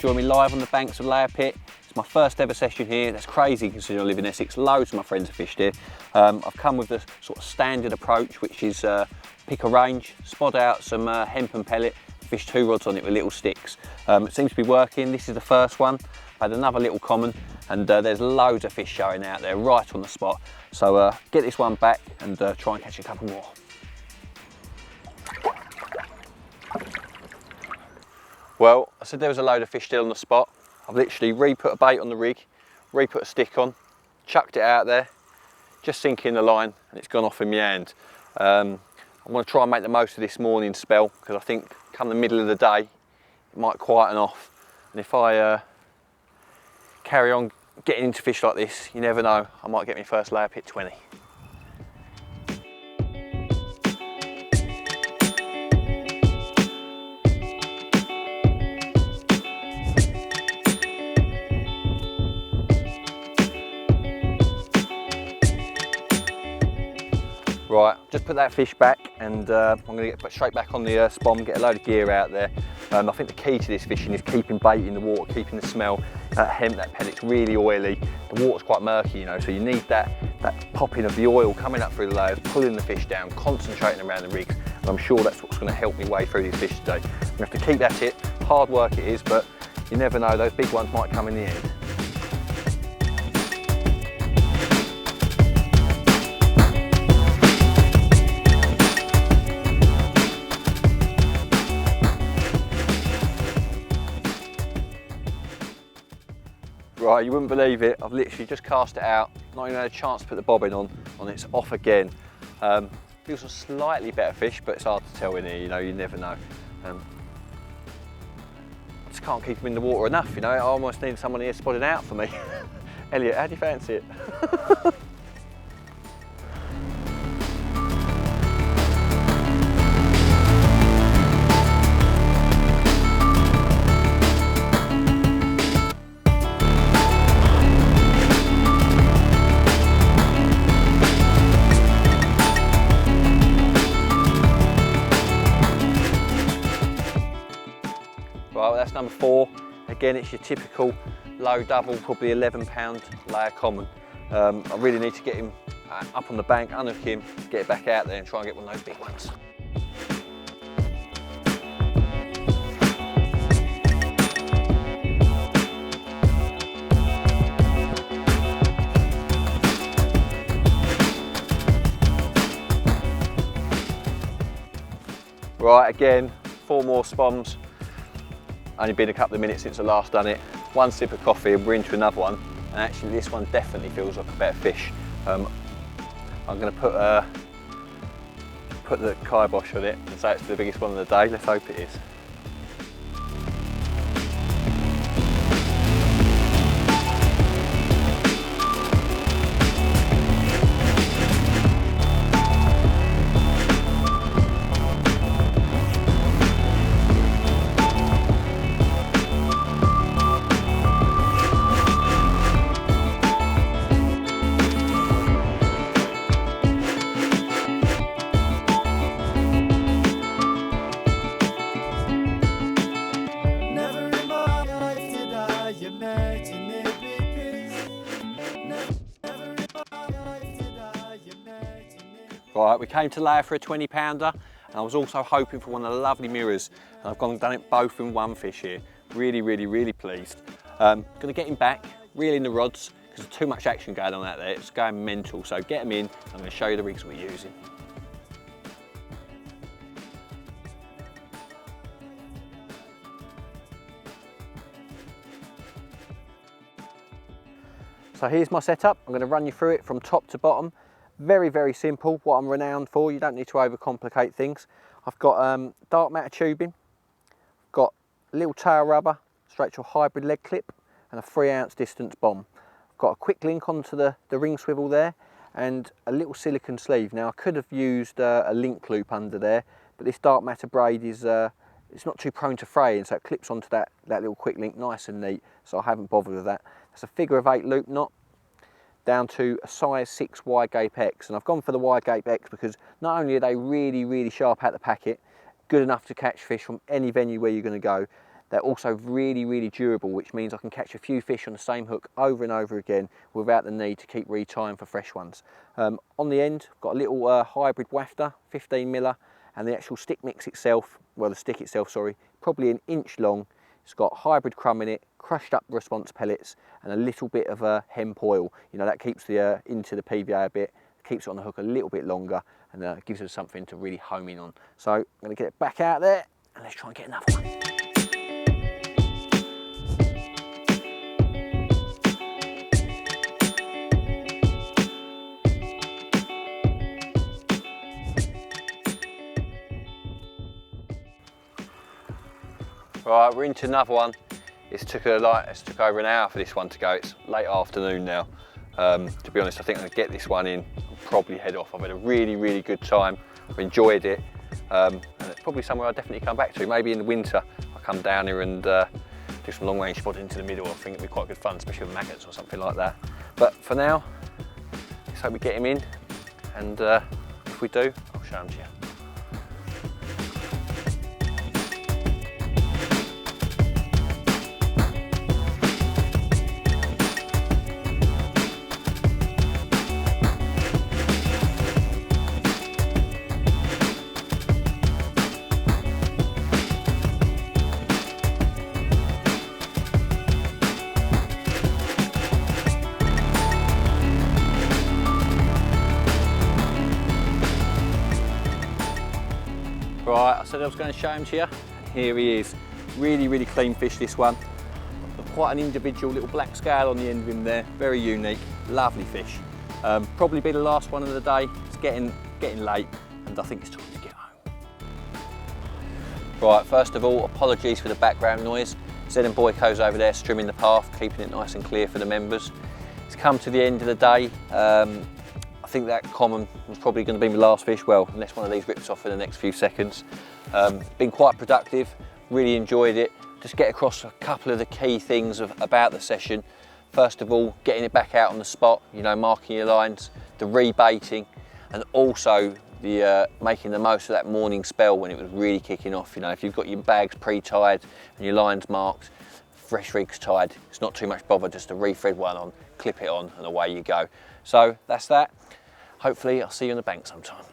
join me live on the banks of Layer Pit. It's my first ever session here. That's crazy considering I live in Essex. Loads of my friends have fished here. I've come with the sort of standard approach, which is pick a range, spot out some hemp and pellet, fish 2 rods on it with little sticks. It seems to be working. This is the first one. I had another little common, and there's loads of fish showing out there right on the spot. So get this one back and try and catch a couple more. Well, I said there was a load of fish still on the spot. I've literally re-put a bait on the rig, re-put a stick on, chucked it out there, just sinking the line, and it's gone off in my hand. I'm going to try and make the most of this morning spell, because I think come the middle of the day, it might quieten off. And if I carry on getting into fish like this, you never know, I might get my first Layer Pit 20. Right, just put that fish back, and I'm going to get straight back on the spom, get a load of gear out there. I think the key to this fishing is keeping bait in the water, keeping the smell. That hemp, that pellet's really oily. The water's quite murky, you know, so you need that popping of the oil coming up through the layers, pulling the fish down, concentrating around the rigs. And I'm sure that's what's going to help me way through these fish today. I'm going to have to keep at it. Hard work it is, but you never know, those big ones might come in the end. Right, you wouldn't believe it, I've literally just cast it out, not even had a chance to put the bobbin on, and it's off again. Feels a slightly better fish, but it's hard to tell in here, you know, you never know. I just can't keep them in the water enough, you know, I almost need someone here spotting out for me. Elliot, how do you fancy it? Right, well, that's number 4. Again, it's your typical low double, probably 11-pound layer common. I really need to get him up on the bank, unhook him, get it back out there and try and get one of those big ones. Right, again, 4 more spoms. Only been a couple of minutes since I last done it. 1 sip of coffee and we're into another one. And actually this one definitely feels like a better fish. I'm going to put the kibosh on it and say it's the biggest one of the day. Let's hope it is. Right, we came to layer for a 20-pounder, and I was also hoping for one of the lovely mirrors, and I've gone and done it both in one fish here. Really, really, really pleased. Going to get him back, reel in the rods, because there's too much action going on out there. It's going mental, so get him in. I'm going to show you the rigs we're using. So here's my setup. I'm going to run you through it from top to bottom. Very, very simple, what I'm renowned for. You don't need to overcomplicate things. I've got dark matter tubing, got a little tail rubber, straight to a hybrid leg clip, and a 3-ounce distance bomb. I've got a quick link onto the ring swivel there, and a little silicone sleeve. Now I could have used a link loop under there, but this dark matter braid is it's not too prone to fraying, so it clips onto that little quick link nice and neat, so I haven't bothered with that. It's a figure of 8 loop knot down to a size 6 wide gape X, and I've gone for the wide gape X because not only are they really, really sharp at the packet, good enough to catch fish from any venue where you're going to go, They're also really durable, which means I can catch a few fish on the same hook over and over again without the need to keep retying for fresh ones. On the end, I've got a little hybrid wafter, 15 miller, and the actual stick mix itself, well, the stick itself, sorry, probably an inch long. It's got hybrid crumb in it, crushed up response pellets, and a little bit of hemp oil. You know, that keeps the into the PVA a bit, keeps it on the hook a little bit longer, and gives us something to really home in on. So I'm going to get it back out there, and let's try and get another one. Right, we're into another one. It's took over an hour for this one to go. It's late afternoon now. To be honest, I think I'm gonna get this one in and probably head off. I've had a really good time. I've enjoyed it. And it's probably somewhere I'll definitely come back to. Maybe in the winter, I'll come down here and do some long range spotting into the middle. I think it'd be quite good fun, especially with maggots or something like that. But for now, let's hope we get him in. And if we do, I'll show him to you. Right, I said I was going to show him to you. Here he is. Really clean fish, this one. Quite an individual little black scale on the end of him there. Very unique, lovely fish. Probably be the last one of the day. It's getting late, and I think it's time to get home. Right, first of all, apologies for the background noise. Zed and Boyko's over there strimming the path, keeping it nice and clear for the members. It's come to the end of the day. I think that common was probably going to be my last fish, well, unless one of these rips off in the next few seconds. Been quite productive, really enjoyed it. Just get across a couple of the key things about the session. First of all, getting it back out on the spot, you know, marking your lines, the rebaiting, and also the making the most of that morning spell when it was really kicking off. You know, if you've got your bags pre-tied and your lines marked, fresh rigs tied, it's not too much bother just to refred one on, clip it on, and away you go. So that's that. Hopefully I'll see you on the bank sometime.